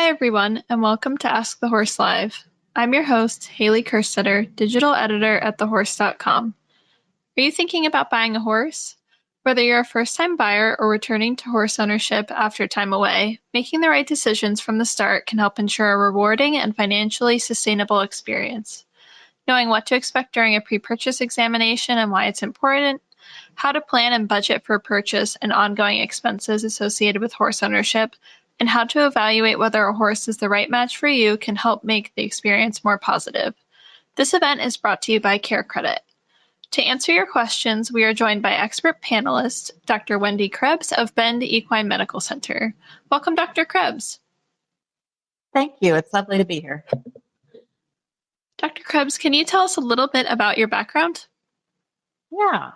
Hi, everyone, and welcome to Ask the Horse Live. I'm your host, Haley Kerstetter, digital editor at thehorse.com. Are you thinking about buying a horse? Whether you're a first-time buyer or returning to horse ownership after time away, making the right decisions from the start can help ensure a rewarding and financially sustainable experience. Knowing what to expect during a pre-purchase examination and why it's important, how to plan and budget for purchase and ongoing expenses associated with horse ownership, and how to evaluate whether a horse is the right match for you can help make the experience more positive. This event is brought to you by CareCredit. To answer your questions, we are joined by expert panelist, Dr. Wendy Krebs of Bend Equine Medical Center. Welcome, Dr. Krebs. Thank you. It's lovely to be here. Dr. Krebs, can you tell us a little bit about your background? Yeah.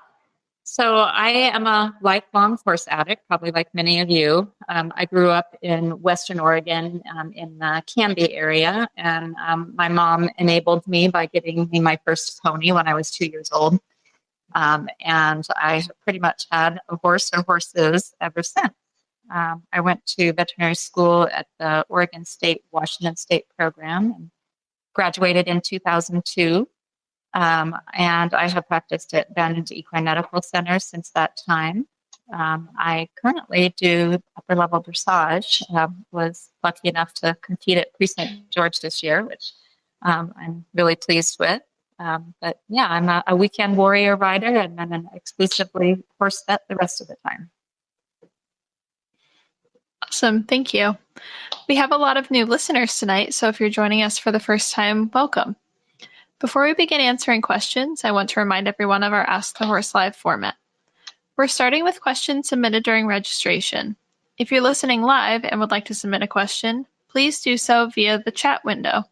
So I am a lifelong horse addict, probably like many of you. I grew up in Western Oregon in the Canby area, and my mom enabled me by getting me my first pony when I was 2 years old. And I pretty much had a horse or horses ever since. I went to veterinary school at the Oregon State, Washington State program and graduated in 2002. And I have practiced at Bend Equine Medical Center since that time. I currently do upper level dressage. Was lucky enough to compete at St. George this year, which I'm really pleased with. But yeah, I'm a weekend warrior rider and then an exclusively horse vet the rest of the time. Awesome. Thank you. We have a lot of new listeners tonight, so if you're joining us for the first time, welcome. Before we begin answering questions, I want to remind everyone of our Ask the Horse Live format. We're starting with questions submitted during registration. If you're listening live and would like to submit a question, please do so via the chat window.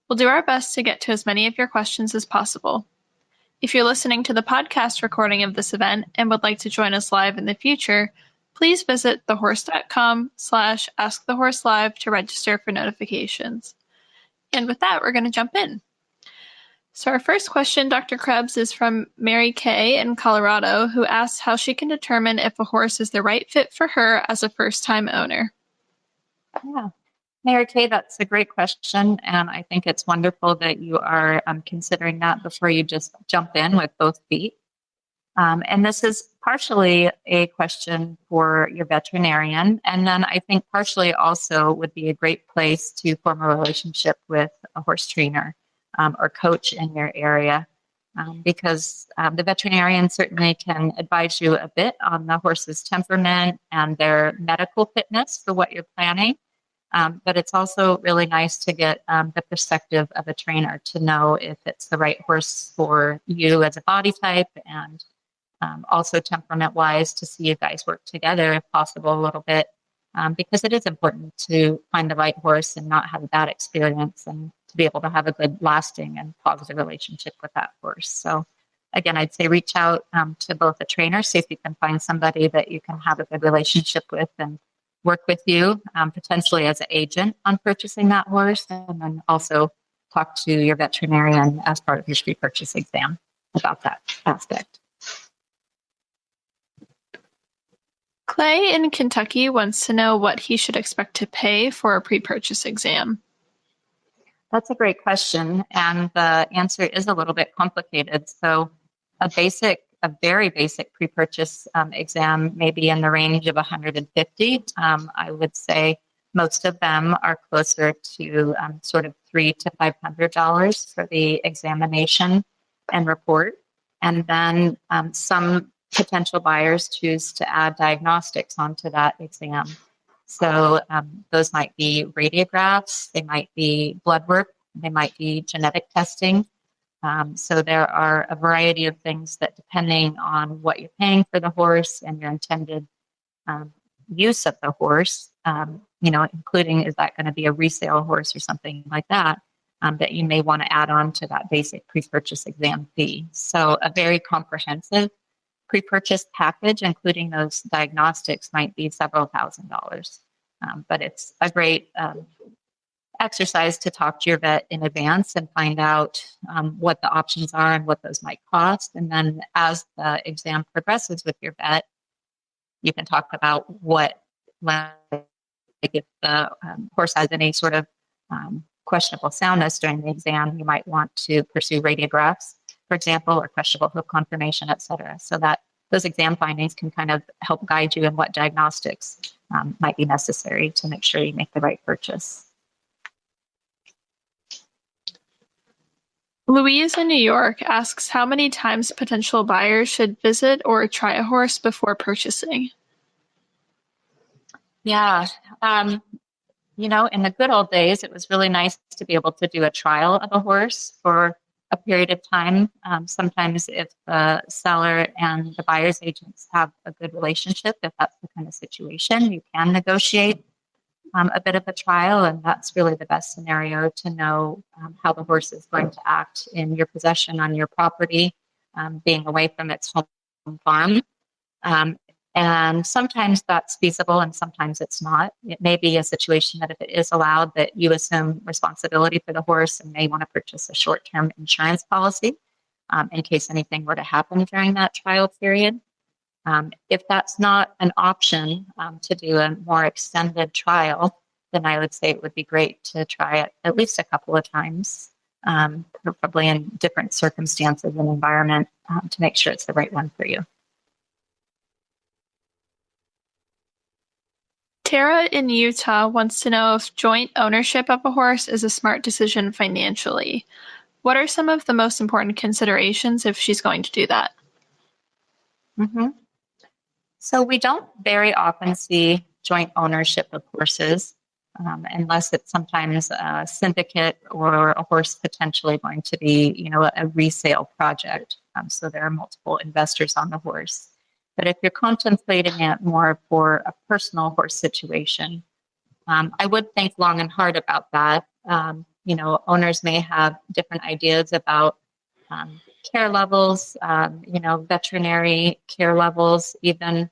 We'll do our best to get to as many of your questions as possible. If you're listening to the podcast recording of this event and would like to join us live in the future, please visit thehorse.com/askthehorselive to register for notifications. And with that, we're going to jump in. So our first question, Dr. Krebs, is from Mary Kay in Colorado, who asks how she can determine if a horse is the right fit for her as a first-time owner. Yeah, Mary Kay, that's a great question. And I think it's wonderful that you are considering that before you just jump in with both feet. And this is partially a question for your veterinarian. And then I think partially also would be a great place to form a relationship with a horse trainer or coach in your area, because the veterinarian certainly can advise you a bit on the horse's temperament and their medical fitness for what you're planning. But it's also really nice to get the perspective of a trainer to know if it's the right horse for you as a body type, and also temperament-wise to see you guys work together if possible a little bit, because it is important to find the right horse and not have a bad experience, and to be able to have a good, lasting and positive relationship with that horse. So again, I'd say reach out to both a trainer, see if you can find somebody that you can have a good relationship with and work with you, potentially as an agent on purchasing that horse, and then also talk to your veterinarian as part of your pre-purchase exam about that aspect. Clay in Kentucky wants to know what he should expect to pay for a pre-purchase exam. That's a great question, and the answer is a little bit complicated. So a very basic pre-purchase exam may be in the range of $150. I would say most of them are closer to sort of $300 to $500 for the examination and report. And then some potential buyers choose to add diagnostics onto that exam. So those might be radiographs, they might be blood work, they might be genetic testing. So there are a variety of things that, depending on what you're paying for the horse and your intended use of the horse, including is that going to be a resale horse or something like that, that you may want to add on to that basic pre-purchase exam fee. So a very comprehensive pre-purchase package, including those diagnostics, might be several $1,000s. But it's a great exercise to talk to your vet in advance and find out what the options are and what those might cost. And then as the exam progresses with your vet, you can talk about what if the horse has any sort of questionable soundness during the exam, you might want to pursue radiographs, for example, or questionable hoof conformation, et cetera, so that those exam findings can kind of help guide you in what diagnostics might be necessary to make sure you make the right purchase. Louise in New York asks how many times potential buyers should visit or try a horse before purchasing. Yeah. In the good old days, it was really nice to be able to do a trial of a horse for a period of time. Sometimes if the seller and the buyer's agents have a good relationship, if that's the kind of situation, you can negotiate a bit of a trial, and that's really the best scenario to know how the horse is going to act in your possession on your property, being away from its home farm. And sometimes that's feasible and sometimes it's not. It may be a situation that if it is allowed, that you assume responsibility for the horse and may want to purchase a short-term insurance policy in case anything were to happen during that trial period. If that's not an option to do a more extended trial, then I would say it would be great to try it at least a couple of times, probably in different circumstances and environment to make sure it's the right one for you. Tara in Utah wants to know if joint ownership of a horse is a smart decision financially. What are some of the most important considerations if she's going to do that? Mm-hmm. So we don't very often see joint ownership of horses unless it's sometimes a syndicate or a horse potentially going to be, a resale project. So there are multiple investors on the horse. But if you're contemplating it more for a personal horse situation, I would think long and hard about that. Owners may have different ideas about care levels, veterinary care levels even,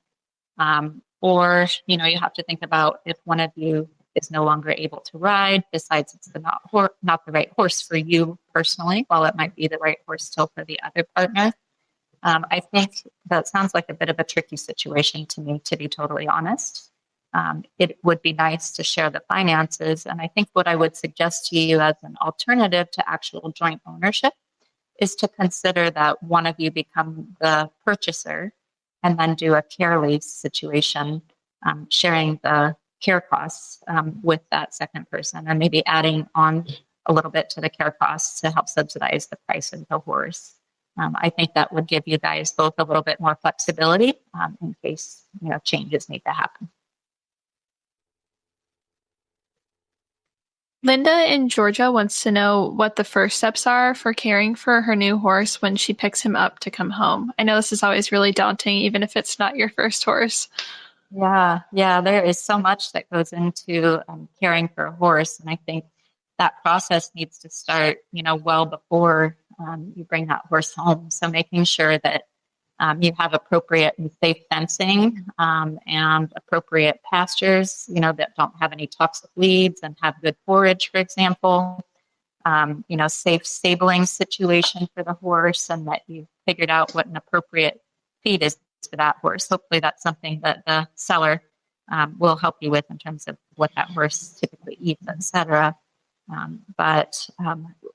or, you have to think about if one of you is no longer able to ride, besides it's not the right horse for you personally, while it might be the right horse still for the other partner. I think that sounds like a bit of a tricky situation to me, to be totally honest. It would be nice to share the finances. And I think what I would suggest to you as an alternative to actual joint ownership is to consider that one of you become the purchaser and then do a care lease situation, sharing the care costs with that second person, and maybe adding on a little bit to the care costs to help subsidize the price of the horse. I think that would give you guys both a little bit more flexibility in case changes need to happen. Linda in Georgia wants to know what the first steps are for caring for her new horse when she picks him up to come home. I know this is always really daunting, even if it's not your first horse. Yeah, there is so much that goes into caring for a horse, and I think that process needs to start, well before you bring that horse home. So making sure that you have appropriate and safe fencing and appropriate pastures, that don't have any toxic weeds and have good forage, for example. Safe stabling situation for the horse, and that you've figured out what an appropriate feed is for that horse. Hopefully that's something that the seller will help you with in terms of what that horse typically eats, etc. But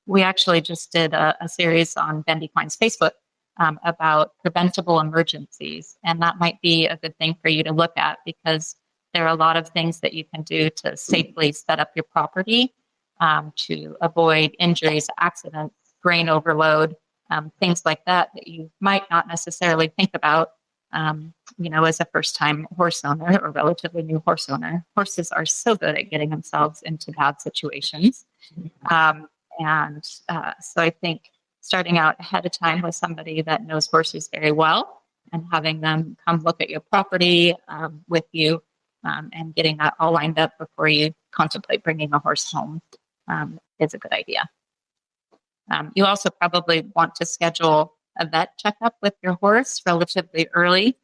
we actually just did a series on Bend Equine's Facebook about preventable emergencies. And that might be a good thing for you to look at, because there are a lot of things that you can do to safely set up your property to avoid injuries, accidents, grain overload, things like that you might not necessarily think about, as a first-time horse owner or relatively new horse owner. Horses are so good at getting themselves into bad situations. So I think starting out ahead of time with somebody that knows horses very well and having them come look at your property with you and getting that all lined up before you contemplate bringing a horse home is a good idea. You also probably want to schedule a vet checkup with your horse relatively early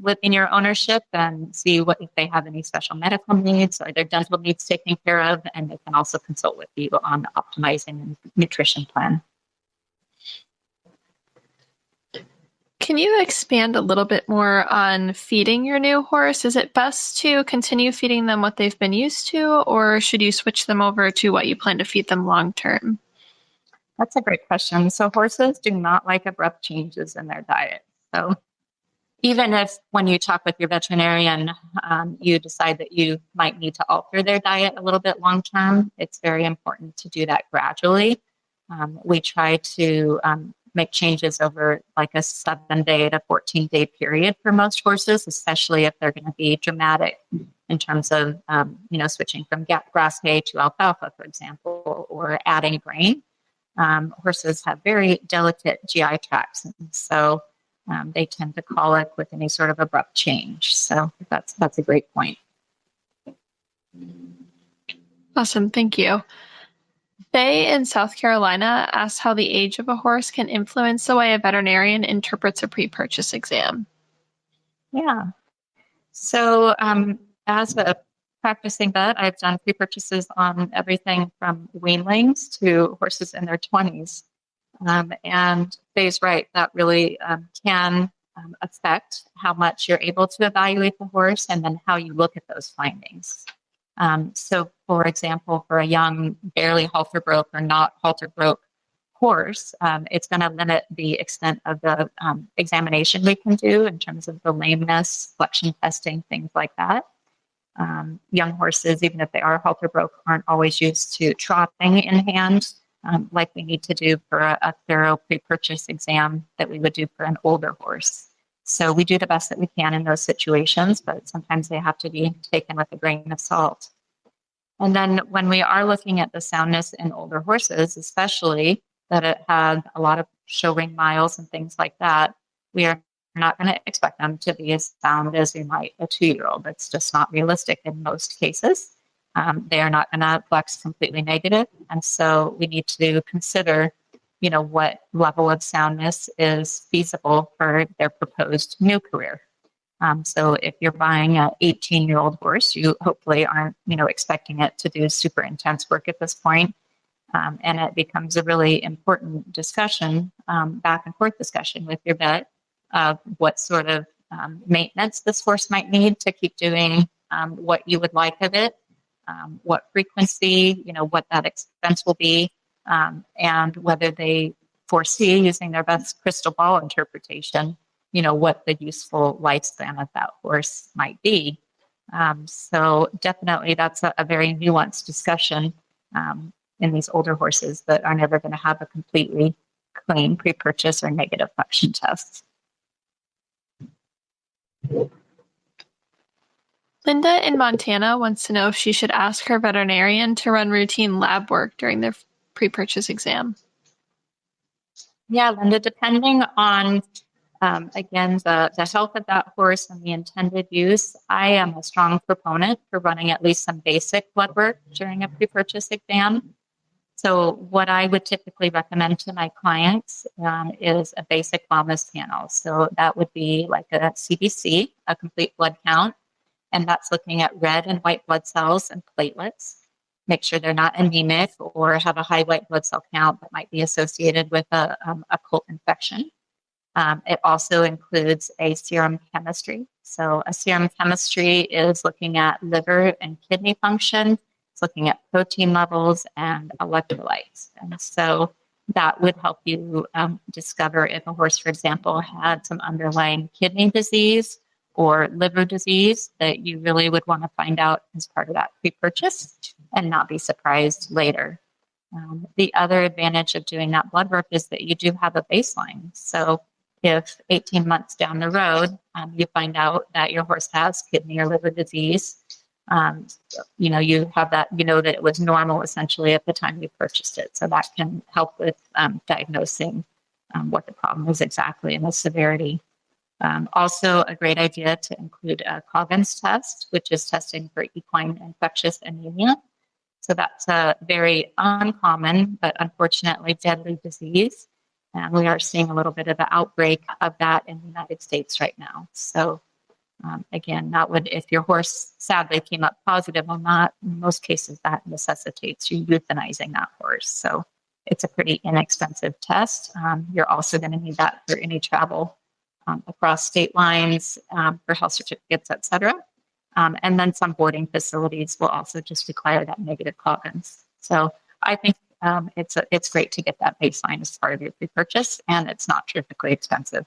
within your ownership and see if they have any special medical needs or their dental needs taken care of, and they can also consult with you on optimizing a nutrition plan. Can you expand a little bit more on feeding your new horse? Is it best to continue feeding them what they've been used to, or should you switch them over to what you plan to feed them long term? That's a great question. So horses do not like abrupt changes in their diet. So even if when you talk with your veterinarian, you decide that you might need to alter their diet a little bit long term, it's very important to do that gradually. We try to make changes over like a 7-day to 14-day period for most horses, especially if they're going to be dramatic in terms of, switching from grass hay to alfalfa, for example, or adding grain. Horses have very delicate GI tracts, and so they tend to colic with any sort of abrupt change. So that's a great point. Awesome, thank you. Faye in South Carolina asked how the age of a horse can influence the way a veterinarian interprets a pre-purchase exam. Yeah. So as a practicing vet, I've done pre-purchases on everything from weanlings to horses in their 20s. And Faye's right, that really can affect how much you're able to evaluate the horse and then how you look at those findings. So, for example, for a young, barely halter broke or not halter broke horse, it's going to limit the extent of the examination we can do in terms of the lameness, flexion testing, things like that. Young horses, even if they are halter broke, aren't always used to trotting in hand, like we need to do for a thorough pre-purchase exam that we would do for an older horse. So we do the best that we can in those situations, but sometimes they have to be taken with a grain of salt. And then when we are looking at the soundness in older horses, especially that it had a lot of show ring miles and things like that, we are not going to expect them to be as sound as we might a 2-year-old. That's just not realistic in most cases. They are not going to flex completely negative. And so we need to consider, what level of soundness is feasible for their proposed new career. So if you're buying an 18-year-old horse, you hopefully aren't, expecting it to do super intense work at this point. And it becomes a really important discussion, back and forth discussion with your vet of what sort of maintenance this horse might need to keep doing what you would like of it, what frequency, what that expense will be, and whether they foresee, using their best crystal ball interpretation, what the useful lifespan of that horse might be. So definitely that's a very nuanced discussion in these older horses that are never going to have a completely clean pre-purchase or negative flexion test. Linda in Montana wants to know if she should ask her veterinarian to run routine lab work during their pre-purchase exam. Yeah, Linda, depending on, again, the health of that horse and the intended use, I am a strong proponent for running at least some basic blood work during a pre-purchase exam. So what I would typically recommend to my clients is a basic wellness panel. So that would be like a CBC, a complete blood count, and that's looking at red and white blood cells and platelets. Make sure they're not anemic or have a high white blood cell count that might be associated with a occult infection. It also includes a serum chemistry. So a serum chemistry is looking at liver and kidney function. It's looking at protein levels and electrolytes. And so that would help you discover if a horse, for example, had some underlying kidney disease or liver disease that you really would want to find out as part of that pre-purchase and not be surprised later. The other advantage of doing that blood work is that you do have a baseline. So if 18 months down the road, you find out that your horse has kidney or liver disease, you have that, that it was normal essentially at the time you purchased it. So that can help with diagnosing what the problem is exactly and the severity. Also, a great idea to include a Coggins test, which is testing for equine infectious anemia. So that's a very uncommon, but unfortunately deadly disease. And we are seeing a little bit of an outbreak of that in the United States right now. So again, that would, if your horse sadly came up positive on that, in most cases that necessitates you euthanizing that horse. So it's a pretty inexpensive test. You're also going to need that for any travel across state lines for health certificates, et cetera. And then some boarding facilities will also just require that negative Coggins. So I think it's great to get that baseline as part of your pre-purchase, and it's not terrifically expensive.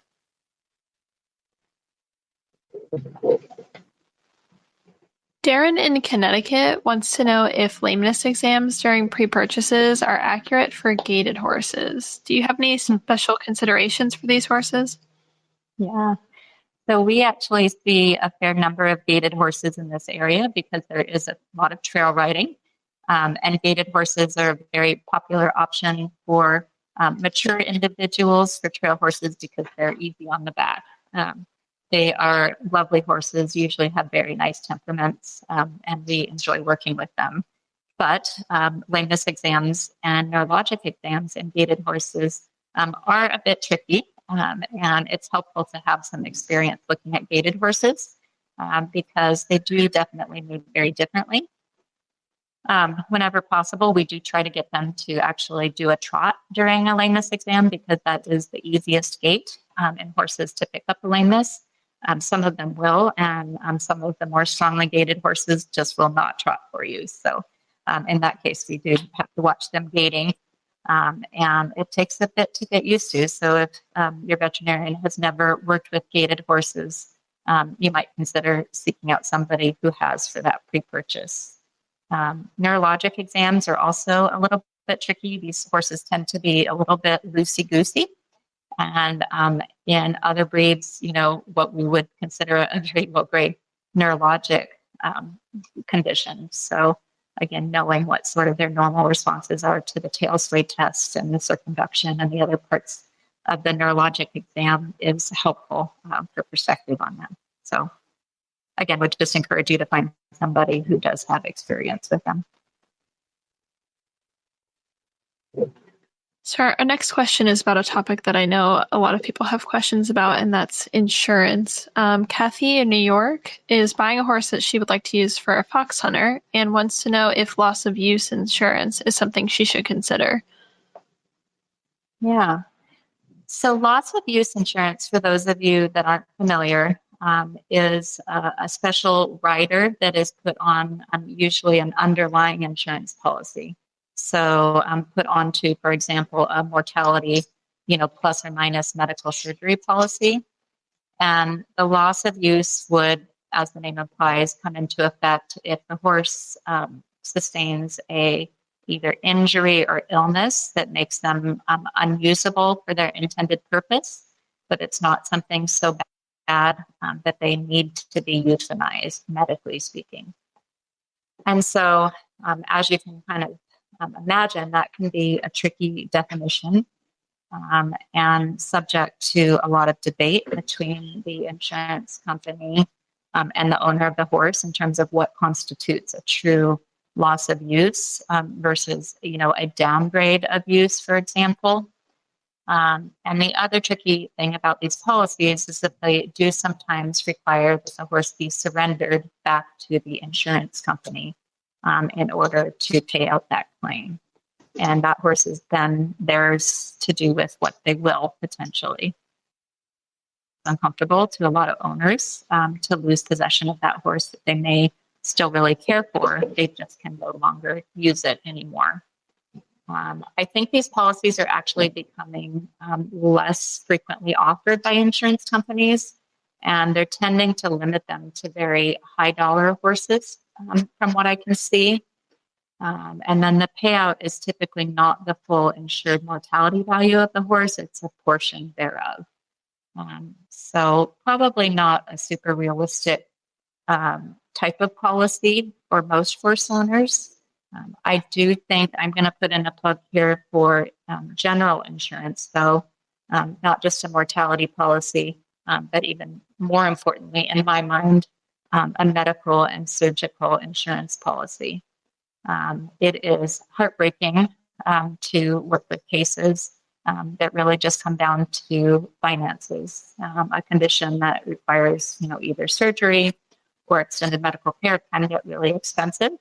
Darren in Connecticut wants to know if lameness exams during pre-purchases are accurate for gaited horses. Do you have any special considerations for these horses? Yeah. So we actually see a fair number of gaited horses in this area because there is a lot of trail riding. And gaited horses are a very popular option for mature individuals for trail horses because they're easy on the back. They are lovely horses, usually have very nice temperaments, and we enjoy working with them. But lameness exams and neurologic exams in gaited horses are a bit tricky, and it's helpful to have some experience looking at gaited horses because they do definitely move very differently. Whenever possible, we do try to get them to actually do a trot during a lameness exam because that is the easiest gait in horses to pick up a lameness. Some of them will, and some of the more strongly gaited horses just will not trot for you. So in that case, we do have to watch them gaiting, and it takes a bit to get used to. So if your veterinarian has never worked with gaited horses, you might consider seeking out somebody who has for that pre-purchase. Neurologic exams are also a little bit tricky. These horses tend to be a little bit loosey-goosey. And in other breeds, what we would consider a very low-grade neurologic condition. So again, knowing what sort of their normal responses are to the tail sway test and the circumduction and the other parts of the neurologic exam is helpful for perspective on them. So again, would just encourage you to find somebody who does have experience with them. So our next question is about a topic that I know a lot of people have questions about, and that's insurance. Kathy in New York is buying a horse that she would like to use for a fox hunter and wants to know if loss of use insurance is something she should consider. Yeah. So loss of use insurance, for those of you that aren't familiar, is a special rider that is put on usually an underlying insurance policy. So put onto, for example, a mortality, plus or minus medical surgery policy. And the loss of use would, as the name implies, come into effect if the horse sustains either injury or illness that makes them unusable for their intended purpose, but it's not something so bad that they need to be euthanized, medically speaking. And so, as you can kind of imagine, that can be a tricky definition and subject to a lot of debate between the insurance company and the owner of the horse in terms of what constitutes a true loss of use versus, a downgrade of use, for example. And the other tricky thing about these policies is that they do sometimes require that the horse be surrendered back to the insurance company in order to pay out that claim. And that horse is then theirs to do with what they will, potentially. It's uncomfortable to a lot of owners to lose possession of that horse that they may still really care for. They just can no longer use it anymore. I think these policies are actually becoming less frequently offered by insurance companies, and they're tending to limit them to very high dollar horses, from what I can see. And then the payout is typically not the full insured mortality value of the horse, it's a portion thereof. So probably not a super realistic type of policy for most horse owners. I do think I'm going to put in a plug here for general insurance, though, not just a mortality policy, but even more importantly, in my mind, a medical and surgical insurance policy. It is heartbreaking to work with cases that really just come down to finances. A condition that requires, either surgery or extended medical care can get really expensive.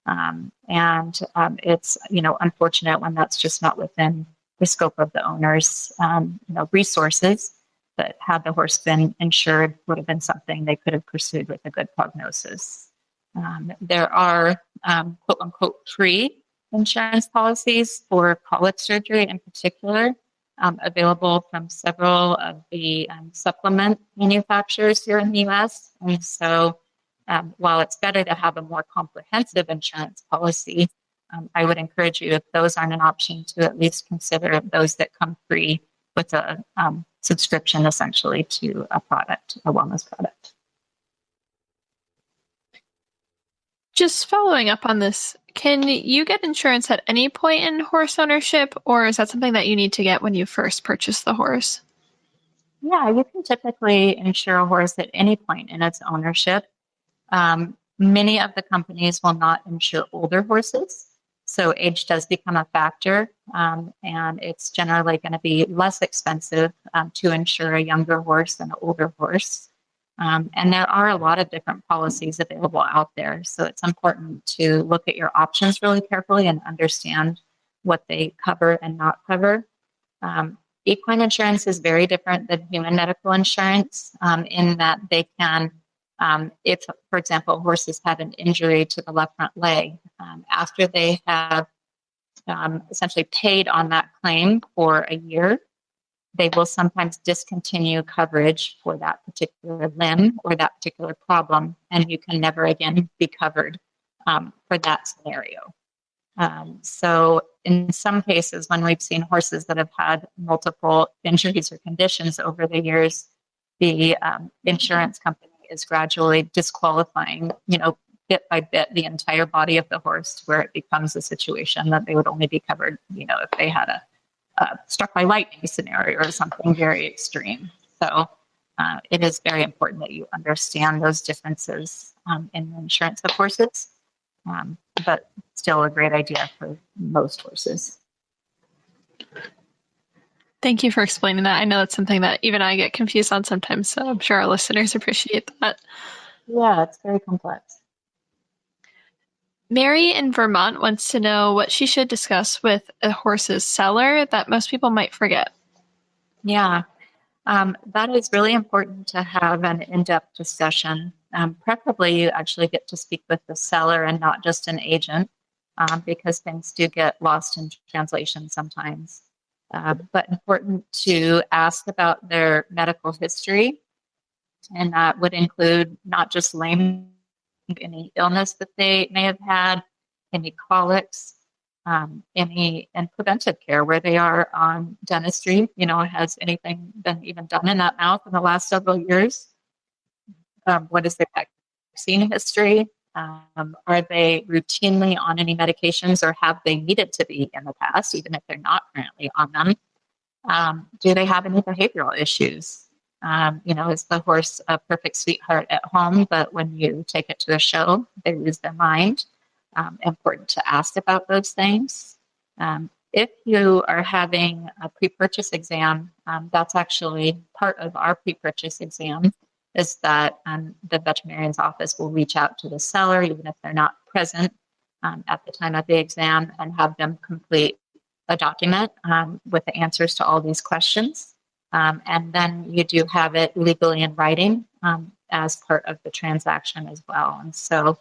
And it's, unfortunate when that's just not within the scope of the owner's, resources. But had the horse been insured, would have been something they could have pursued with a good prognosis. There are quote unquote free insurance policies for colic surgery in particular, available from several of the supplement manufacturers here in the US. And so while it's better to have a more comprehensive insurance policy, I would encourage you, if those aren't an option, to at least consider those that come free with a subscription essentially to a product, a wellness product. Just following up on this, can you get insurance at any point in horse ownership, or is that something that you need to get when you first purchase the horse? Yeah, you can typically insure a horse at any point in its ownership. Many of the companies will not insure older horses, so age does become a factor, and it's generally going to be less expensive to insure a younger horse than an older horse. And there are a lot of different policies available out there, so it's important to look at your options really carefully and understand what they cover and not cover. Equine insurance is very different than human medical insurance in that they can, if, for example, horses have an injury to the left front leg, after they have essentially paid on that claim for a year, they will sometimes discontinue coverage for that particular limb or that particular problem, and you can never again be covered for that scenario. So in some cases, when we've seen horses that have had multiple injuries or conditions over the years, the insurance company is gradually disqualifying, bit by bit, the entire body of the horse, where it becomes a situation that they would only be covered, if they had a struck by lightning scenario or something very extreme. So it is very important that you understand those differences in the insurance of horses, but still a great idea for most horses. Thank you for explaining that. I know that's something that even I get confused on sometimes, so I'm sure our listeners appreciate that. Yeah, it's very complex. Mary in Vermont wants to know what she should discuss with a horse's seller that most people might forget. Yeah, that is really important to have an in-depth discussion. Preferably, you actually get to speak with the seller and not just an agent, because things do get lost in translation sometimes. But important to ask about their medical history, and that would include not just lame, any illness that they may have had, any colics, any and preventive care, where they are on dentistry. Has anything been even done in that mouth in the last several years? What is their vaccine history? Are they routinely on any medications, or have they needed to be in the past, even if they're not currently on them? Do they have any behavioral issues? Is the horse a perfect sweetheart at home, but when you take it to a show, they lose their mind? Important to ask about those things. If you are having a pre-purchase exam, that's actually part of our pre-purchase exam, is that the veterinarian's office will reach out to the seller, even if they're not present at the time of the exam, and have them complete a document with the answers to all these questions. And then you do have it legally in writing as part of the transaction as well. And so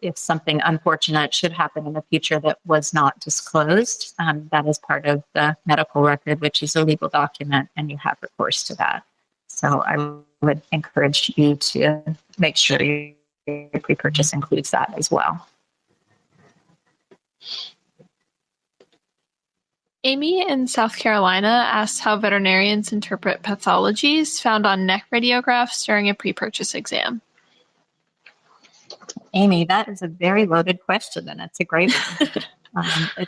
if something unfortunate should happen in the future that was not disclosed, that is part of the medical record, which is a legal document, and you have recourse to that. So I would encourage you to make sure your pre-purchase includes that as well. Amy in South Carolina asked how veterinarians interpret pathologies found on neck radiographs during a pre-purchase exam. Amy, that is a very loaded question, and it's a great one.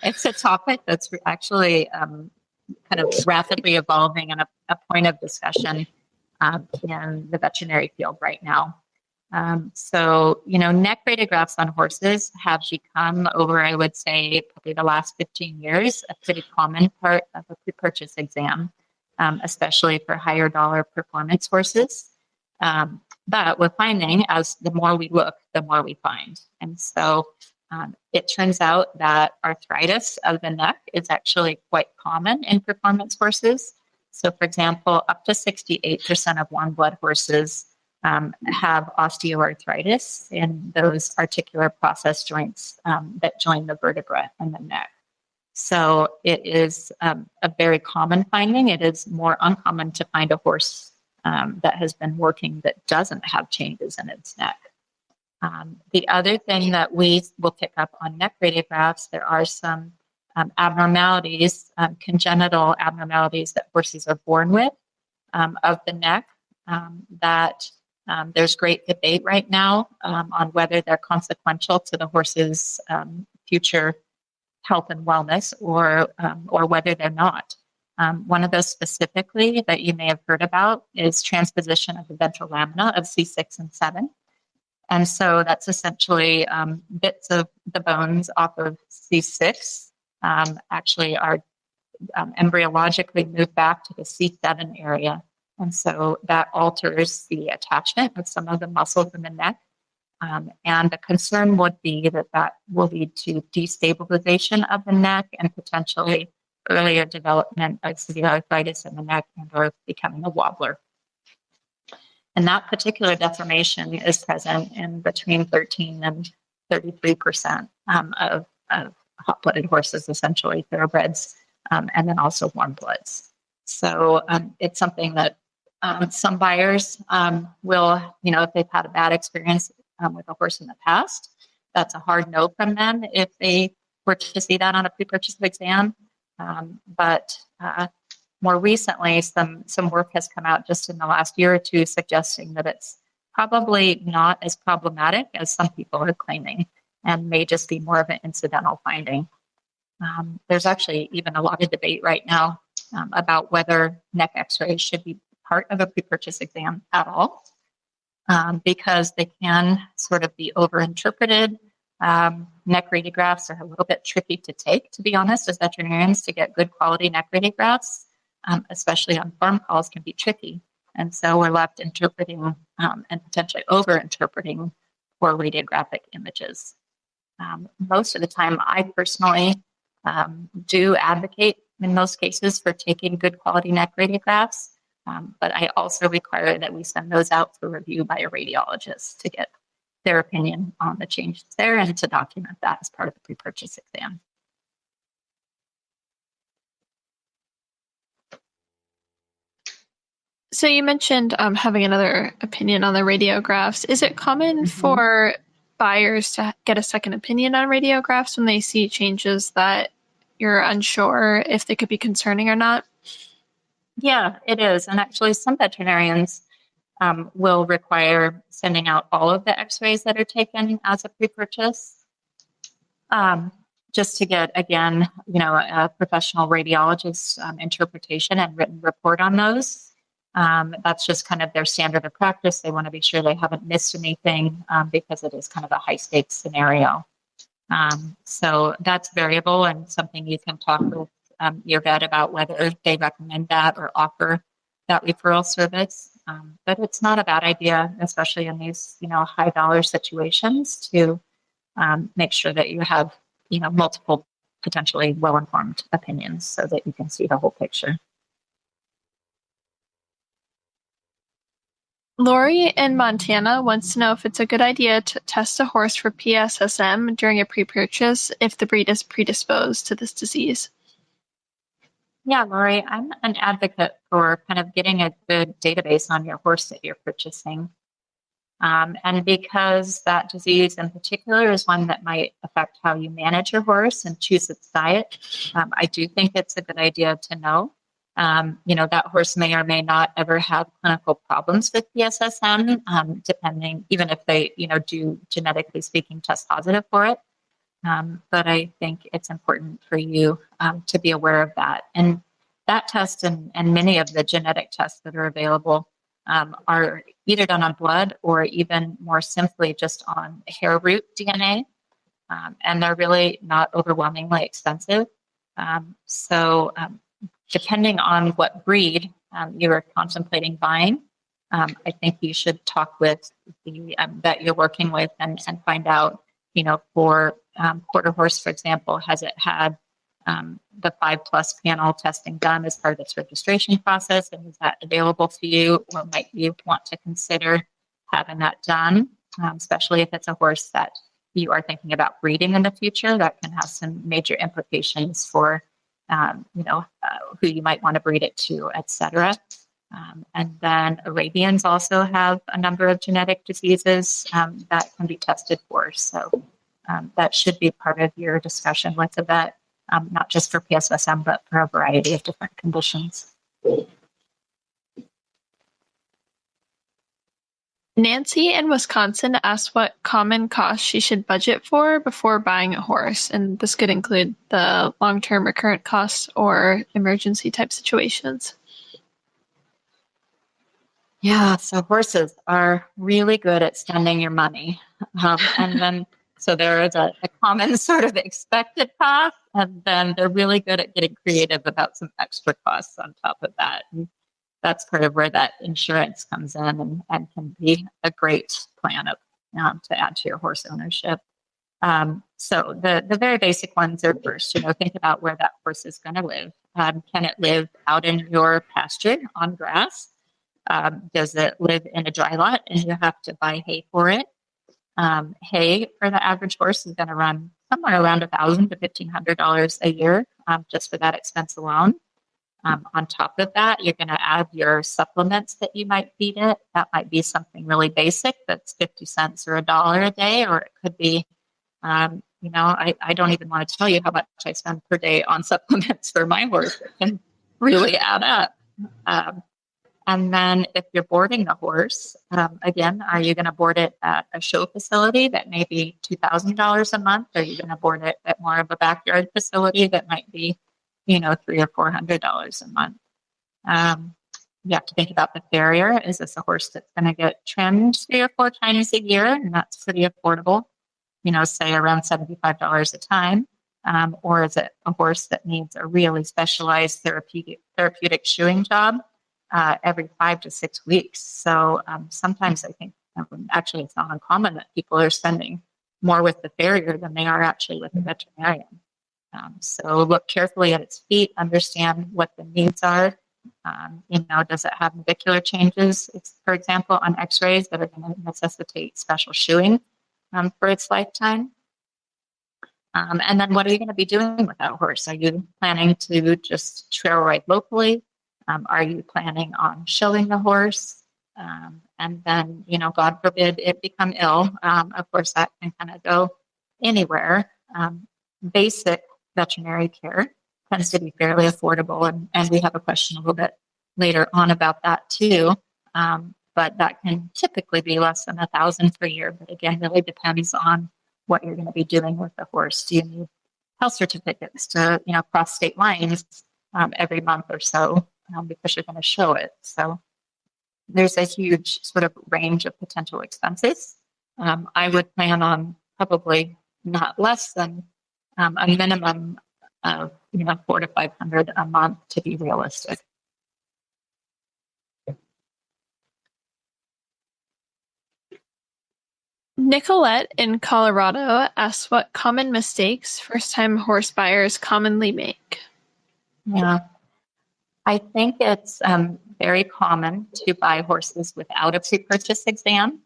It's a topic that's actually kind of rapidly evolving and a point of discussion in the veterinary field right now. Neck radiographs on horses have become, over, I would say, probably the last 15 years, a pretty common part of a pre-purchase exam, especially for higher dollar performance horses. But we're finding, as the more we look, the more we find. And so it turns out that arthritis of the neck is actually quite common in performance horses. So, for example, up to 68% of warm blood horses have osteoarthritis in those articular process joints that join the vertebra and the neck. So it is a very common finding. It is more uncommon to find a horse that has been working that doesn't have changes in its neck. The other thing that we will pick up on neck radiographs, there are some abnormalities, congenital abnormalities that horses are born with of the neck that there's great debate right now on whether they're consequential to the horse's future health and wellness or whether they're not. One of those specifically that you may have heard about is transposition of the ventral lamina of C6 and 7. And so that's essentially bits of the bones off of C6 actually are embryologically moved back to the C7 area. And so that alters the attachment of some of the muscles in the neck. And the concern would be that that will lead to destabilization of the neck and potentially earlier development of severe arthritis in the neck and or becoming a wobbler. And that particular deformation is present in between 13 and 33% of hot-blooded horses, essentially thoroughbreds, and then also warm bloods. So it's something that some buyers will, if they've had a bad experience with a horse in the past, that's a hard no from them if they were to see that on a pre-purchase exam. But more recently, some work has come out just in the last year or two suggesting that it's probably not as problematic as some people are claiming and may just be more of an incidental finding. There's actually even a lot of debate right now about whether neck x-rays should be part of a pre-purchase exam at all, because they can sort of be overinterpreted. Neck radiographs are a little bit tricky to take, to be honest, as veterinarians. To get good quality neck radiographs, especially on farm calls, can be tricky. And so we're left interpreting and potentially over-interpreting poor radiographic images. Most of the time, I personally do advocate in most cases for taking good quality neck radiographs, but I also require that we send those out for review by a radiologist to get their opinion on the changes there and to document that as part of the pre-purchase exam. So you mentioned having another opinion on the radiographs. Is it common for buyers to get a second opinion on radiographs when they see changes that you're unsure if they could be concerning or not? Yeah, it is. And actually, some veterinarians will require sending out all of the x-rays that are taken as a pre-purchase, just to get, again, a professional radiologist's interpretation and written report on those. That's just kind of their standard of practice. They want to be sure they haven't missed anything because it is kind of a high stakes scenario. So that's variable and something you can talk with your vet about whether they recommend that or offer that referral service. But it's not a bad idea, especially in these, high dollar situations, to make sure that you have, multiple potentially well-informed opinions so that you can see the whole picture. Lori in Montana wants to know if it's a good idea to test a horse for PSSM during a pre-purchase if the breed is predisposed to this disease. Yeah, Lori, I'm an advocate for kind of getting a good database on your horse that you're purchasing. And because that disease in particular is one that might affect how you manage your horse and choose its diet, I do think it's a good idea to know. That horse may or may not ever have clinical problems with PSSM, depending, even if they, do genetically speaking test positive for it. But I think it's important for you to be aware of that. And that test and many of the genetic tests that are available are either done on blood or even more simply just on hair root DNA. And they're really not overwhelmingly expensive. So depending on what breed you are contemplating buying, I think you should talk with the vet you're working with and find out, for quarter horse, for example, has it had the 5+ panel testing done as part of this registration process? And is that available to you, or might you want to consider having that done, especially if it's a horse that you are thinking about breeding in the future? That can have some major implications for, who you might want to breed it to, et cetera. And then Arabians also have a number of genetic diseases that can be tested for. So that should be part of your discussion with the vet, not just for PSSM, but for a variety of different conditions. Nancy in Wisconsin asked what common costs she should budget for before buying a horse, and this could include the long-term recurrent costs or emergency type situations. Yeah, so horses are really good at spending your money. And then, so there is a common sort of expected cost, and then they're really good at getting creative about some extra costs on top of that. And that's part of where that insurance comes in and can be a great plan of, to add to your horse ownership. So the very basic ones are first, think about where that horse is going to live. Can it live out in your pasture on grass? Does it live in a dry lot and you have to buy hay for it? Hay for the average horse is going to run somewhere around $1,000 to $1,500 a year, just for that expense alone. On top of that, you're going to add your supplements that you might feed it. That might be something really basic that's 50 cents or $1 a day, or it could be, I don't even want to tell you how much I spend per day on supplements for my horse. It can really add up. And then if you're boarding the horse, again, are you going to board it at a show facility that may be $2,000 a month? Or are you going to board it at more of a backyard facility that might be, $300 or $400 a month? You have to think about the farrier. Is this a horse that's going to get trimmed 3 or 4 times a year? And that's pretty affordable, say around $75 a time. Or is it a horse that needs a really specialized therapeutic shoeing job every 5 to 6 weeks? So sometimes I think, actually, it's not uncommon that people are spending more with the farrier than they are actually with the veterinarian. So look carefully at its feet, understand what the needs are. Does it have navicular changes, for example, on x-rays that are going to necessitate special shoeing for its lifetime? And then what are you going to be doing with that horse? Are you planning to just trail ride locally? Are you planning on showing the horse? And then, God forbid it become ill. Of course, that can kind of go anywhere. Basic veterinary care tends to be fairly affordable. And we have a question a little bit later on about that too. But that can typically be less than $1,000 per year. But again, really depends on what you're going to be doing with the horse. Do you need health certificates to, cross state lines every month or so because you're going to show it? So there's a huge sort of range of potential expenses. I would plan on probably not less than a minimum of $400 to $500 a month to be realistic. Nicolette in Colorado asks what common mistakes first-time horse buyers commonly make. Yeah, I think it's very common to buy horses without a pre-purchase exam,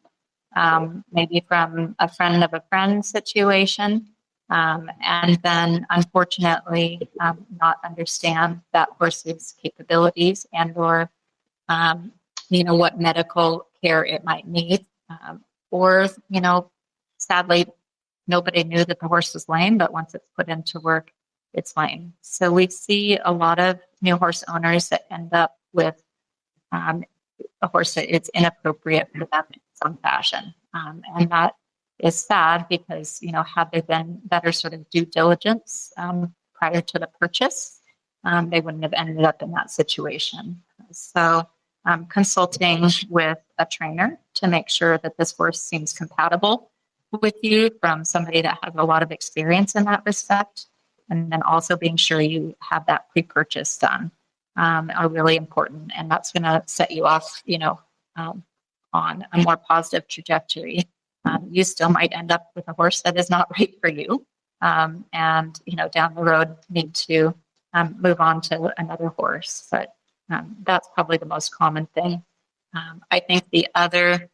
maybe from a friend of a friend situation, and then unfortunately not understand that horse's capabilities and or what medical care it might need. Or, sadly, nobody knew that the horse was lame, but once it's put into work, it's lame. So we see a lot of new horse owners that end up with a horse that is inappropriate for them in some fashion. And that is sad because, had there been better sort of due diligence prior to the purchase, they wouldn't have ended up in that situation. So consulting with a trainer to make sure that this horse seems compatible with you from somebody that has a lot of experience in that respect. And then also being sure you have that pre-purchase done are really important. And that's going to set you off, on a more positive trajectory. You still might end up with a horse that is not right for you. and down the road need to move on to another horse. But that's probably the most common thing. I think the other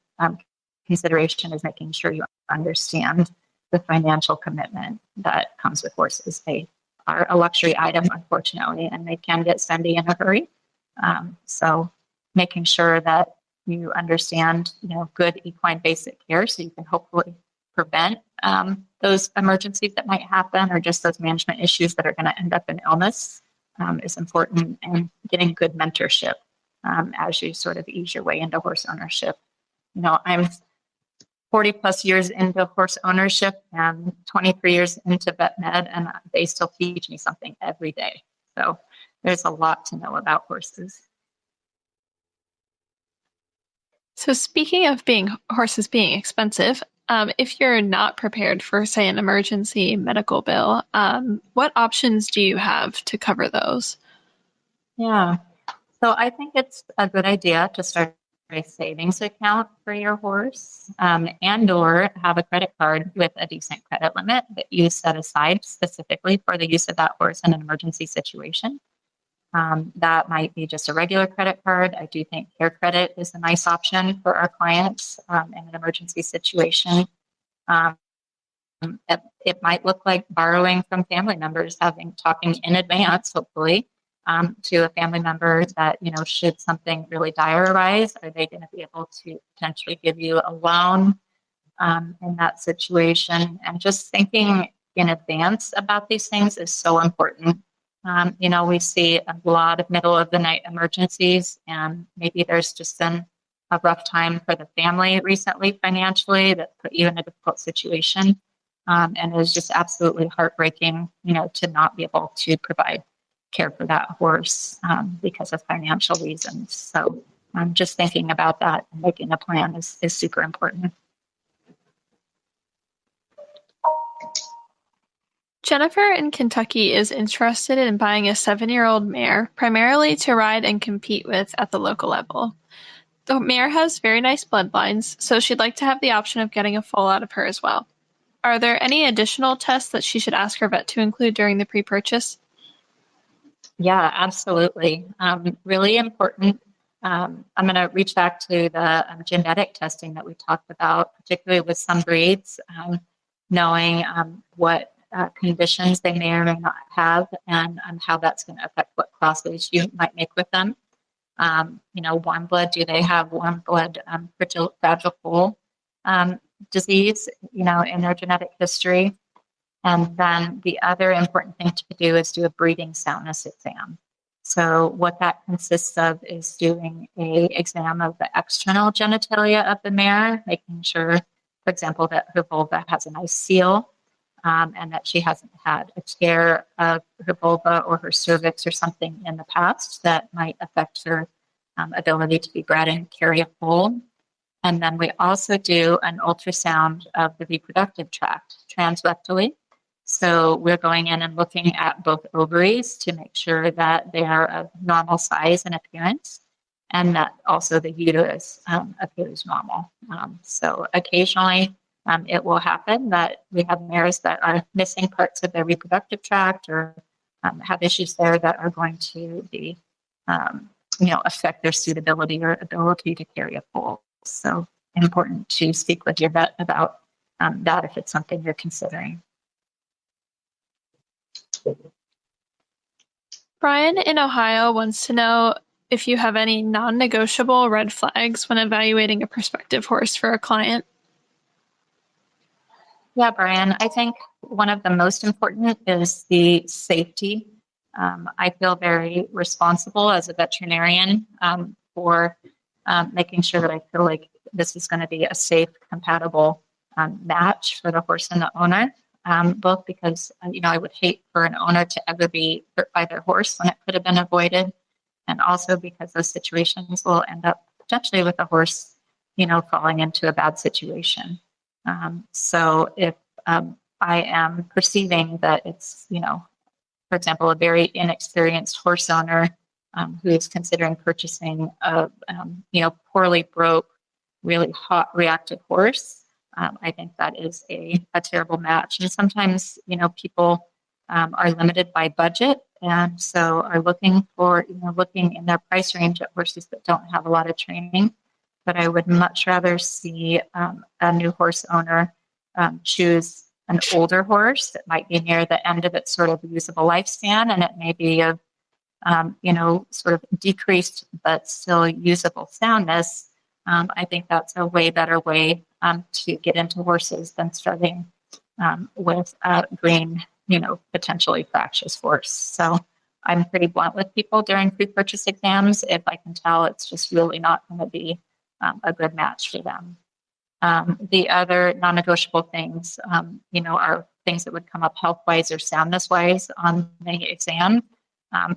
consideration is making sure you understand the financial commitment that comes with horses. They are a luxury item, unfortunately, and they can get spendy in a hurry. So making sure that you understand, good equine basic care so you can hopefully prevent those emergencies that might happen or just those management issues that are going to end up in illness is important, and getting good mentorship as you sort of ease your way into horse ownership. I'm 40 plus years into horse ownership and 23 years into vet med, and they still teach me something every day. So there's a lot to know about horses. So speaking of horses being expensive, if you're not prepared for, say, an emergency medical bill, what options do you have to cover those? Yeah. So I think it's a good idea to start a savings account for your horse, and or have a credit card with a decent credit limit that you set aside specifically for the use of that horse in an emergency situation. That might be just a regular credit card. I do think CareCredit is a nice option for our clients in an emergency situation. It might look like borrowing from family members, talking in advance, hopefully, to a family member that, should something really dire arise, are they going to be able to potentially give you a loan in that situation? And just thinking in advance about these things is so important. We see a lot of middle of the night emergencies, and maybe there's just been a rough time for the family recently financially that put you in a difficult situation. And it was just absolutely heartbreaking, to not be able to provide care for that horse because of financial reasons. So just thinking about that and making a plan is super important. Jennifer in Kentucky is interested in buying a 7-year-old mare, primarily to ride and compete with at the local level. The mare has very nice bloodlines, so she'd like to have the option of getting a foal out of her as well. Are there any additional tests that she should ask her vet to include during the pre-purchase? Yeah, absolutely. Really important. I'm going to reach back to the genetic testing that we talked about, particularly with some breeds, knowing what conditions they may or may not have, and how that's going to affect what crosses you might make with them. Warm blood, do they have warm blood fragile foal disease, in their genetic history? And then the other important thing to do is do a breeding soundness exam. So what that consists of is doing a exam of the external genitalia of the mare, making sure, for example, that her vulva has a nice seal, and that she hasn't had a tear of her vulva or her cervix or something in the past that might affect her ability to be bred and carry a foal. And then we also do an ultrasound of the reproductive tract transrectally. So we're going in and looking at both ovaries to make sure that they are of normal size and appearance, and that also the uterus appears normal. So occasionally it will happen that we have mares that are missing parts of their reproductive tract or have issues there that are going to be, affect their suitability or ability to carry a foal. So important to speak with your vet about that if it's something you're considering. Brian in Ohio wants to know if you have any non-negotiable red flags when evaluating a prospective horse for a client. Yeah, Brian, I think one of the most important is the safety. I feel very responsible as a veterinarian for making sure that I feel like this is going to be a safe, compatible match for the horse and the owner. Both because, I would hate for an owner to ever be hurt by their horse when it could have been avoided. And also because those situations will end up potentially with the horse, falling into a bad situation. So if I am perceiving that it's, for example, a very inexperienced horse owner who is considering purchasing a, poorly broke, really hot reactive horse, I think that is a terrible match. And sometimes, people are limited by budget, and so are looking in their price range at horses that don't have a lot of training. But I would much rather see a new horse owner choose an older horse that might be near the end of its sort of usable lifespan, and it may be of sort of decreased but still usable soundness. I think that's a way better way to get into horses than starting with a green, potentially fractious horse. So I'm pretty blunt with people during pre-purchase exams. If I can tell it's just really not going to be a good match for them. The other non-negotiable things, are things that would come up health-wise or soundness-wise on the exam.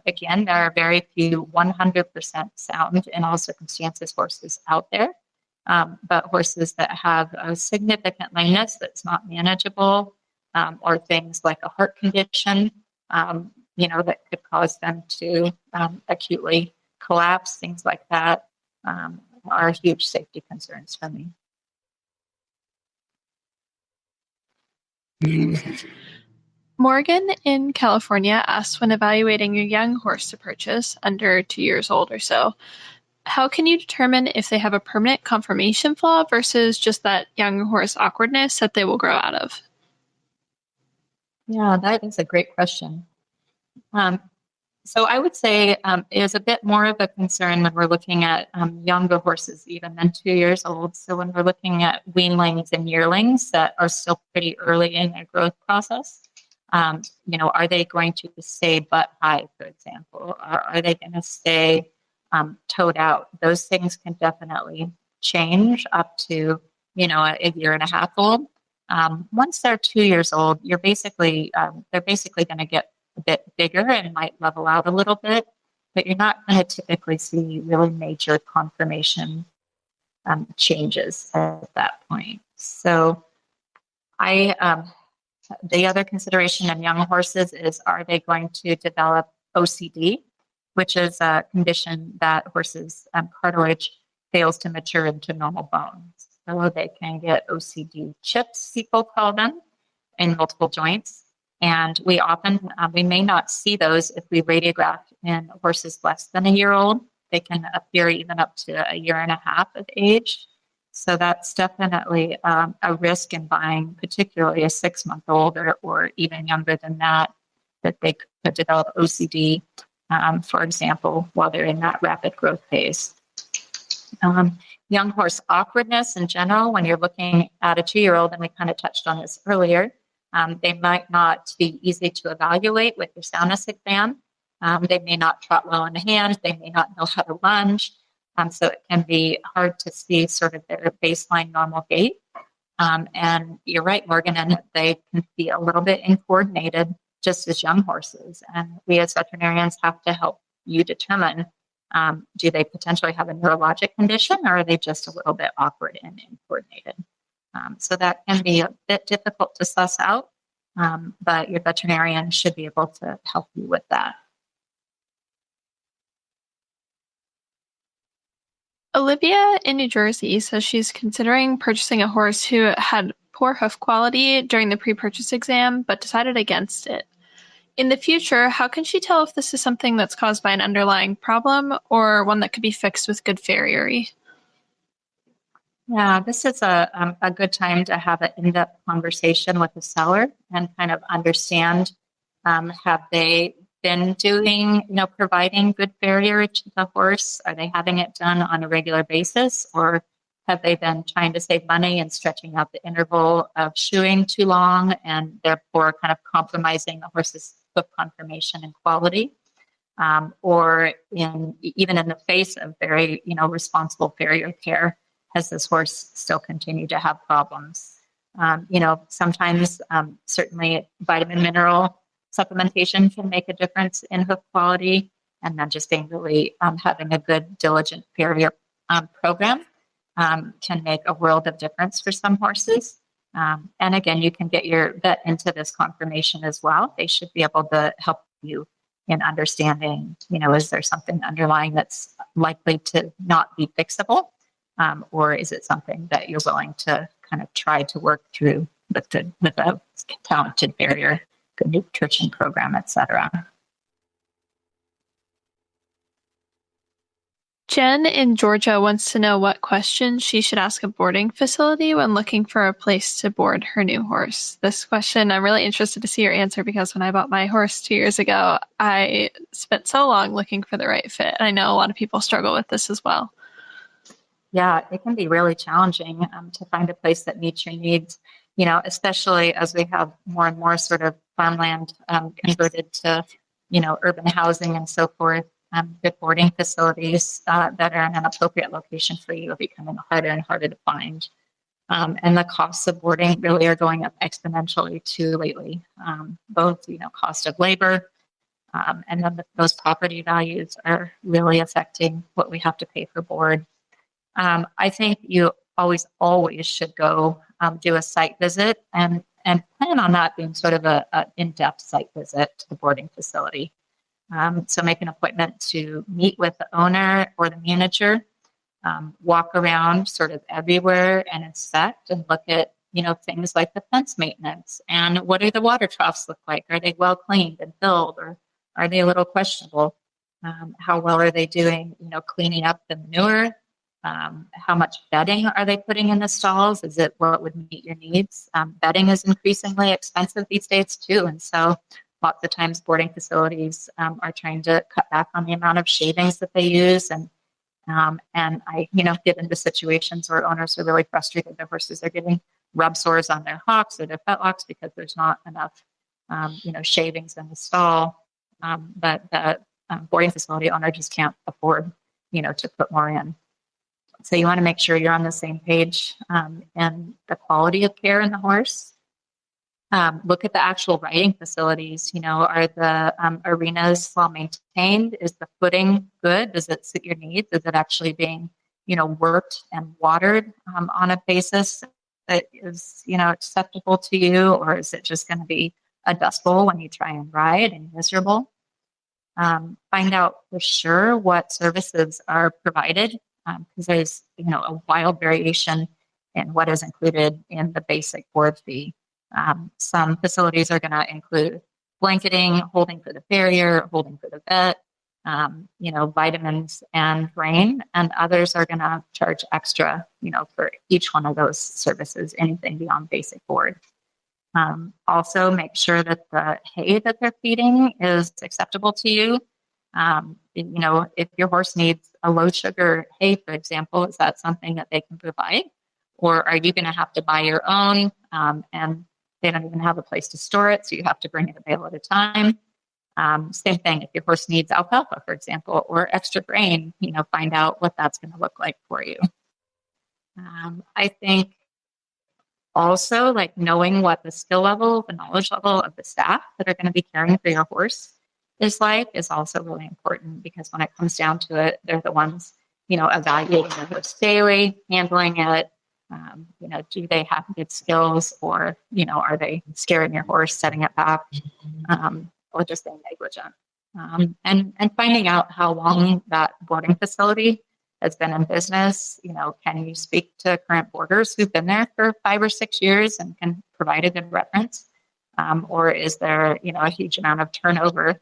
Again, there are very few 100% sound in all circumstances horses out there, but horses that have a significant lameness that's not manageable, or things like a heart condition, that could cause them to acutely collapse, things like that, are huge safety concerns for me. Morgan in California asks, when evaluating your young horse to purchase, under 2 years old or so, how can you determine if they have a permanent conformation flaw versus just that young horse awkwardness that they will grow out of? Yeah, that is a great question. So I would say it is a bit more of a concern when we're looking at younger horses, even than 2 years old. So when we're looking at weanlings and yearlings that are still pretty early in their growth process, are they going to stay butt high, for example? Or are they going to stay toed out? Those things can definitely change up to, a year and a half old. Once they're 2 years old, they're basically going to get a bit bigger and might level out a little bit, but you're not going to typically see really major conformation changes at that point. So the other consideration in young horses is, are they going to develop OCD, which is a condition that horses' cartilage fails to mature into normal bones. So they can get OCD chips, people call them, in multiple joints. And we often, we may not see those if we radiograph in horses less than a year old. They can appear even up to a year and a half of age. So that's definitely a risk in buying, particularly a 6-month-old or even younger than that they could develop OCD, for example, while they're in that rapid growth phase. Young horse awkwardness in general, when you're looking at a 2-year-old, and we kind of touched on this earlier, they might not be easy to evaluate with your soundness exam. They may not trot well in the hand. They may not know how to lunge. So it can be hard to see sort of their baseline normal gait. And you're right, Morgan, and they can be a little bit uncoordinated just as young horses. And we as veterinarians have to help you determine, do they potentially have a neurologic condition, or are they just a little bit awkward and uncoordinated? So that can be a bit difficult to suss out, but your veterinarian should be able to help you with that. Olivia in New Jersey says she's considering purchasing a horse who had poor hoof quality during the pre-purchase exam, but decided against it. In the future, how can she tell if this is something that's caused by an underlying problem or one that could be fixed with good farriery? Yeah, this is a good time to have an in-depth conversation with the seller and kind of understand, have they been doing, providing good farrier to the horse? Are they having it done on a regular basis, or have they been trying to save money and stretching out the interval of shoeing too long and therefore kind of compromising the horse's hoof conformation and quality? Or even in the face of very, responsible farrier care, has this horse still continue to have problems? Sometimes certainly vitamin mineral supplementation can make a difference in hoof quality, and then just being really having a good diligent farrier program can make a world of difference for some horses. And again, you can get your vet into this conformation as well. They should be able to help you in understanding, is there something underlying that's likely to not be fixable? Or is it something that you're willing to kind of try to work through with a talented farrier, good nutrition program, etc. Jen in Georgia wants to know what questions she should ask a boarding facility when looking for a place to board her new horse. This question, I'm really interested to see your answer because when I bought my horse 2 years ago, I spent so long looking for the right fit. I know a lot of people struggle with this as well. Yeah, it can be really challenging to find a place that meets your needs, especially as we have more and more sort of farmland converted to, urban housing and so forth. Good boarding facilities that are in an appropriate location for you are becoming harder and harder to find. And the costs of boarding really are going up exponentially too lately, both, cost of labor, and then those property values are really affecting what we have to pay for board. I think you always should go do a site visit and plan on that being sort of a in-depth site visit to the boarding facility. So make an appointment to meet with the owner or the manager, walk around sort of everywhere and inspect and look at, things like the fence maintenance and what do the water troughs look like? Are they well cleaned and filled, or are they a little questionable? How well are they doing, cleaning up the manure? How much bedding are they putting in the stalls? Is it what would meet your needs? Bedding is increasingly expensive these days too. And so lots of times boarding facilities are trying to cut back on the amount of shavings that they use. And I, get into situations where owners are really frustrated. Their horses are getting rub sores on their hocks or their fetlocks because there's not enough, shavings in the stall. But the boarding facility owner just can't afford, to put more in. So you want to make sure you're on the same page and the quality of care in the horse. Look at the actual riding facilities. Are the arenas well maintained? Is the footing good? Does it suit your needs? Is it actually being, worked and watered on a basis that is, acceptable to you? Or is it just going to be a dust bowl when you try and ride and miserable? Find out for sure what services are provided, because there's, a wild variation in what is included in the basic board fee. Some facilities are going to include blanketing, holding for the farrier, holding for the vet, vitamins and grain, and others are going to charge extra, for each one of those services, anything beyond basic board. Also, make sure that the hay that they're feeding is acceptable to you. If your horse needs a low sugar hay, for example, is that something that they can provide? Or are you going to have to buy your own and they don't even have a place to store it, so you have to bring it a bale at a time? Same thing if your horse needs alfalfa, for example, or extra grain, find out what that's going to look like for you. I think also, like, knowing what the skill level, the knowledge level of the staff that are going to be caring for your horse is also really important, because when it comes down to it, they're the ones, evaluating the horse daily, handling it. Do they have good skills, or, are they scaring your horse, setting it back, or just being negligent? And finding out how long that boarding facility has been in business. Can you speak to current boarders who've been there for 5 or 6 years and can provide a good reference? Or is there, a huge amount of turnover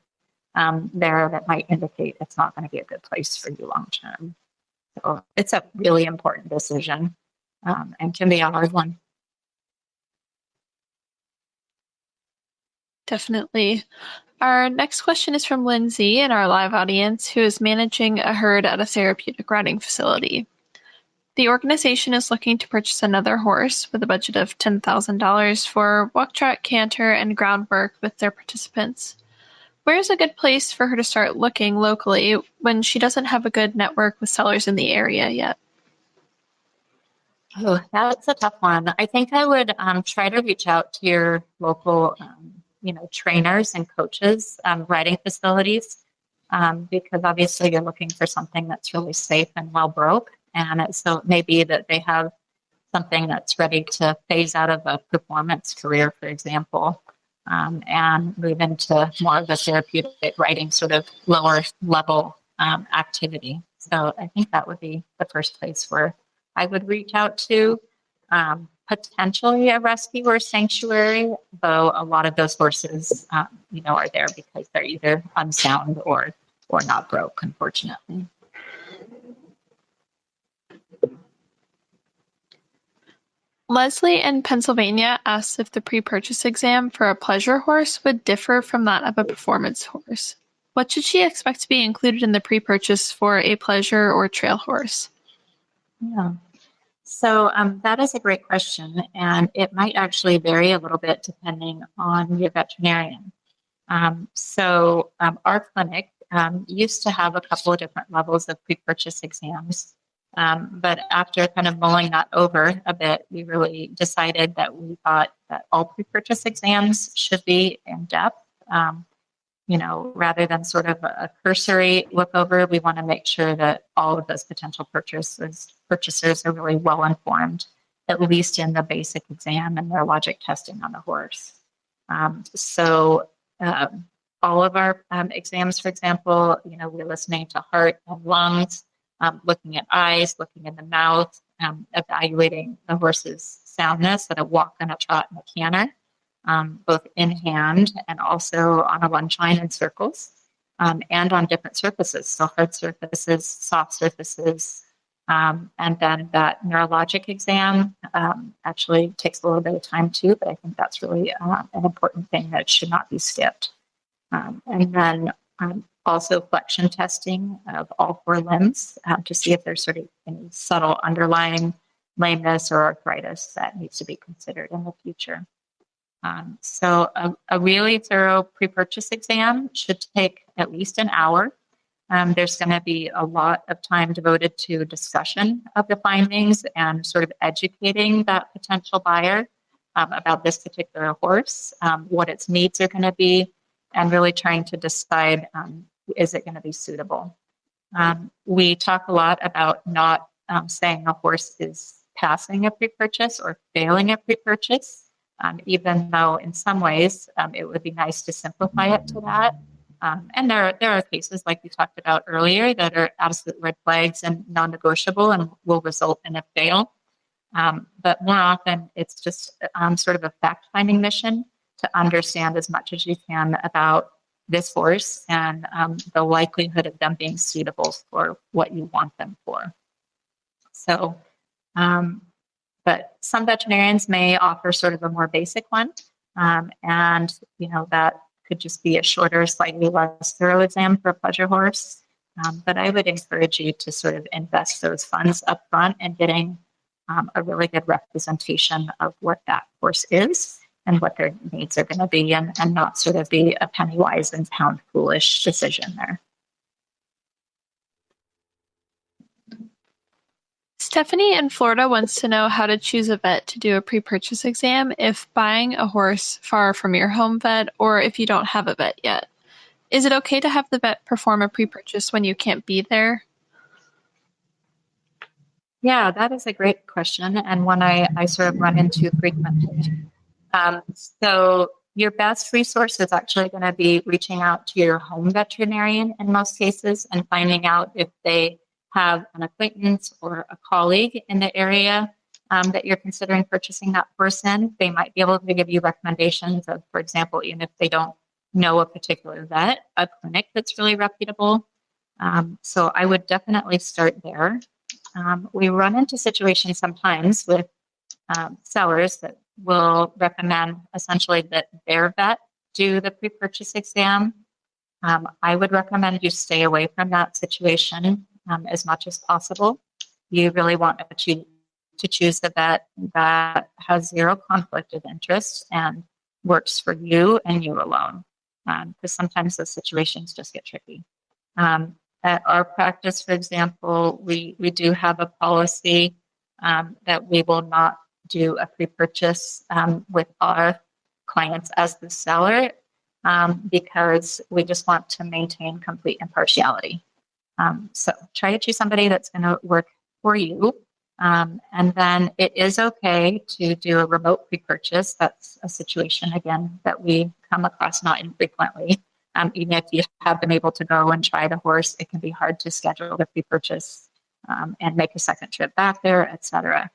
there that might indicate it's not going to be a good place for you long term? So it's a really important decision and can be a hard one. Definitely. Our next question is from Lindsay in our live audience, who is managing a herd at a therapeutic riding facility. The organization is looking to purchase another horse with a budget of $10,000 for walk track, canter, and groundwork with their participants. Where is a good place for her to start looking locally when she doesn't have a good network with sellers in the area yet? Oh, that's a tough one. I think I would try to reach out to your local trainers and coaches, riding facilities, because obviously you're looking for something that's really safe and well broke. And so it may be that they have something that's ready to phase out of a performance career, for example, and move into more of a therapeutic riding, sort of lower level activity. So I think that would be the first place where I would reach out to. potentially a rescue or sanctuary, though a lot of those horses, are there because they're either unsound or not broke, unfortunately. Leslie in Pennsylvania asks if the pre-purchase exam for a pleasure horse would differ from that of a performance horse. What should she expect to be included in the pre-purchase for a pleasure or trail horse? Yeah. So that is a great question, and it might actually vary a little bit depending on your veterinarian. Our clinic used to have a couple of different levels of pre-purchase exams, but after kind of mulling that over a bit, we really decided that we thought that all pre-purchase exams should be in depth. Rather than sort of a cursory look over, we want to make sure that all of those potential purchasers are really well informed, at least in the basic exam and neurologic testing on the horse. All of our exams, for example, we're listening to heart and lungs, looking at eyes, looking in the mouth, evaluating the horse's soundness at a walk and a trot and a canter. Both in hand and also on a lunge line in circles, and on different surfaces, so hard surfaces, soft surfaces. And then that neurologic exam actually takes a little bit of time too, but I think that's really an important thing that should not be skipped. And then also flexion testing of all four limbs to see if there's sort of any subtle underlying lameness or arthritis that needs to be considered in the future. A really thorough pre-purchase exam should take at least an hour. There's going to be a lot of time devoted to discussion of the findings and sort of educating that potential buyer about this particular horse, what its needs are going to be, and really trying to decide, is it going to be suitable? We talk a lot about not saying a horse is passing a pre-purchase or failing a pre-purchase. Even though in some ways it would be nice to simplify it to that. And there are cases like we talked about earlier that are absolute red flags and non-negotiable and will result in a fail. But more often it's just sort of a fact-finding mission to understand as much as you can about this horse and the likelihood of them being suitable for what you want them for. But some veterinarians may offer sort of a more basic one. And that could just be a shorter, slightly less thorough exam for a pleasure horse. But I would encourage you to sort of invest those funds up front in getting a really good representation of what that horse is and what their needs are going to be, and not sort of be a penny wise and pound foolish decision there. Stephanie in Florida wants to know how to choose a vet to do a pre-purchase exam if buying a horse far from your home vet or if you don't have a vet yet. Is it okay to have the vet perform a pre-purchase when you can't be there? Yeah, that is a great question, and one I sort of run into frequently. So your best resource is actually going to be reaching out to your home veterinarian in most cases and finding out if they have an acquaintance or a colleague in the area that you're considering purchasing that horse in. They might be able to give you recommendations of, for example, even if they don't know a particular vet, a clinic that's really reputable. So I would definitely start there. We run into situations sometimes with sellers that will recommend essentially that their vet do the pre-purchase exam. I would recommend you stay away from that situation as much as possible. You really want to choose the vet that has zero conflict of interest and works for you and you alone, because sometimes those situations just get tricky. At our practice, for example, we do have a policy that we will not do a pre-purchase with our clients as the seller because we just want to maintain complete impartiality. So try to choose somebody that's going to work for you. And then it is okay to do a remote pre-purchase. That's a situation, again, that we come across not infrequently. Even if you have been able to go and try the horse, it can be hard to schedule the pre-purchase and make a second trip back there, etc.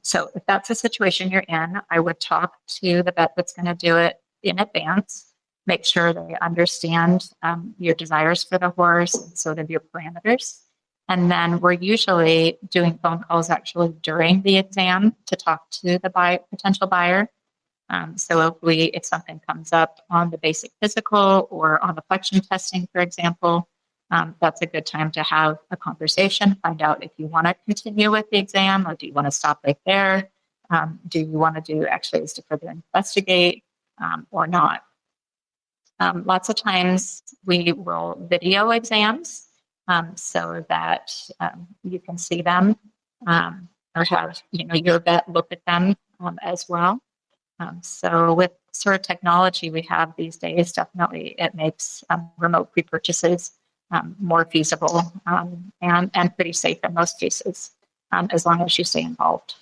So if that's a situation you're in, I would talk to the vet that's going to do it in advance, make sure they understand your desires for the horse and sort of your parameters. And then we're usually doing phone calls actually during the exam to talk to the potential buyer. So if something comes up on the basic physical or on the flexion testing, for example, that's a good time to have a conversation, find out if you want to continue with the exam or do you want to stop right there? Do you want to do x-rays to further investigate or not? Lots of times we will video exams so that you can see them or have your vet look at them as well. So with sort of technology we have these days, definitely it makes remote pre-purchases more feasible and pretty safe in most cases, as long as you stay involved.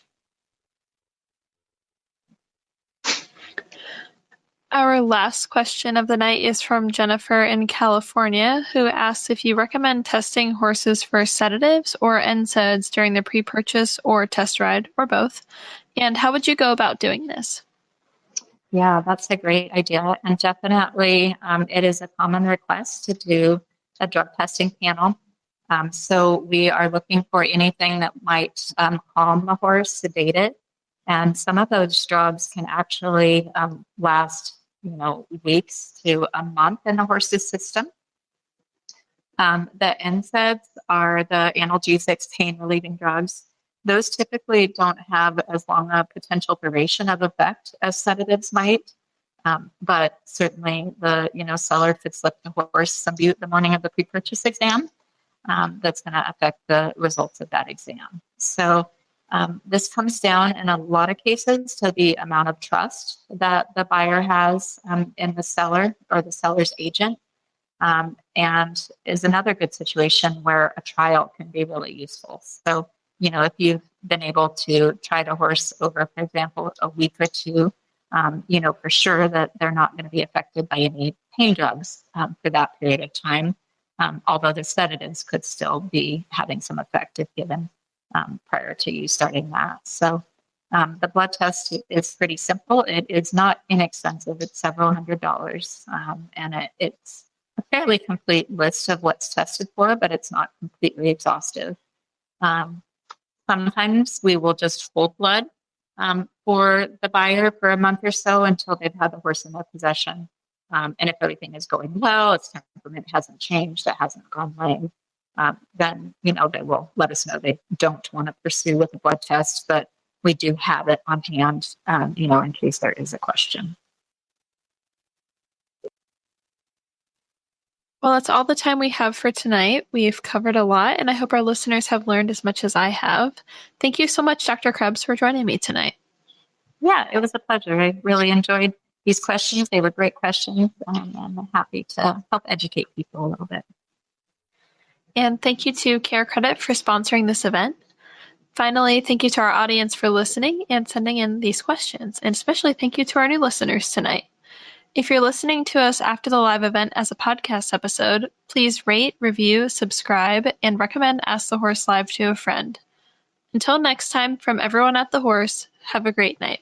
Our last question of the night is from Jennifer in California, who asks if you recommend testing horses for sedatives or NSAIDs during the pre-purchase or test ride, or both, and how would you go about doing this? Yeah, that's a great idea. And definitely it is a common request to do a drug testing panel. So we are looking for anything that might calm the horse, sedate it. And some of those drugs can actually last, weeks to a month in the horse's system. The NSAIDs are the analgesics, pain relieving drugs. Those typically don't have as long a potential duration of effect as sedatives might. But certainly the seller could slip the horse some bute the morning of the pre-purchase exam. That's going to affect the results of that exam. So this comes down in a lot of cases to the amount of trust that the buyer has in the seller or the seller's agent, and is another good situation where a trial can be really useful. So, if you've been able to try the horse over, for example, a week or two, for sure that they're not going to be affected by any pain drugs for that period of time, although the sedatives could still be having some effect if given prior to you starting that. So the blood test is pretty simple. It is not inexpensive. It's several $100s, and it's a fairly complete list of what's tested for, but it's not completely exhaustive. Sometimes we will just hold blood for the buyer for a month or so until they've had the horse in their possession. And if everything is going well, its temperament hasn't changed, it hasn't gone lame, then, they will let us know they don't want to pursue with a blood test, but we do have it on hand, in case there is a question. Well, that's all the time we have for tonight. We've covered a lot, and I hope our listeners have learned as much as I have. Thank you so much, Dr. Krebs, for joining me tonight. Yeah, it was a pleasure. I really enjoyed these questions. They were great questions, and I'm happy to help educate people a little bit. And thank you to CareCredit for sponsoring this event. Finally, thank you to our audience for listening and sending in these questions, and especially thank you to our new listeners tonight. If you're listening to us after the live event as a podcast episode, please rate, review, subscribe, and recommend Ask the Horse Live to a friend. Until next time, from everyone at the Horse, have a great night.